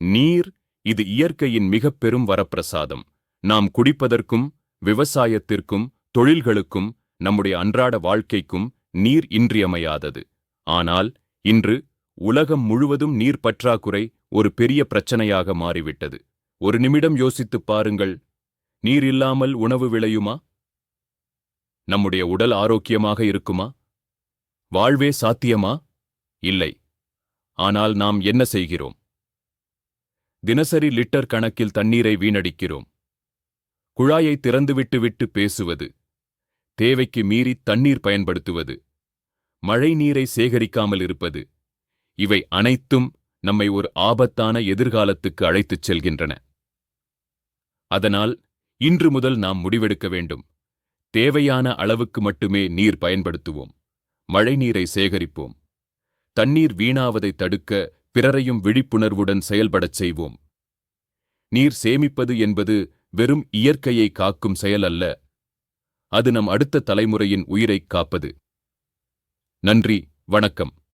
நீர், இது இயற்கையின் மிகப் பெரும் வரப்பிரசாதம். நாம் குடிப்பதற்கும், விவசாயத்திற்கும், தொழில்களுக்கும், நம்முடைய அன்றாட வாழ்க்கைக்கும் நீர் இன்றியமையாதது. ஆனால் இன்று உலகம் முழுவதும் நீர் பற்றாக்குறை ஒரு பெரிய பிரச்சனையாக மாறிவிட்டது. ஒரு நிமிடம் யோசித்துப் பாருங்கள். நீர் இல்லாமல் உணவு விளையுமா? நம்முடைய உடல் ஆரோக்கியமாக இருக்குமா? வாழ்வே சாத்தியமா? இல்லை. ஆனால் நாம் என்ன செய்கிறோம்? தினசரி லிட்டர் கணக்கில் தண்ணீரை வீணடிக்கிறோம். குழாயை திறந்துவிட்டு பேசுவது, தேவைக்கு மீறி தண்ணீர் பயன்படுத்துவது, மழை நீரை சேகரிக்காமல் இருப்பது, இவை அனைத்தும் நம்மை ஒரு ஆபத்தான எதிர்காலத்துக்கு அழைத்துச் செல்கின்றன. அதனால் இன்று முதல் நாம் முடிவெடுக்க வேண்டும். தேவையான அளவுக்கு மட்டுமே நீர் பயன்படுத்துவோம். மழைநீரை சேகரிப்போம். தண்ணீர் வீணாவதை தடுக்க பிறரையும் விழிப்புணர்வுடன் செயல்படச் செய்வோம். நீர் சேமிப்பது என்பது வெறும் இயற்கையை காக்கும் செயல் அல்ல. அது நம் அடுத்த தலைமுறையின் உயிரைக் காப்பது. நன்றி, வணக்கம்.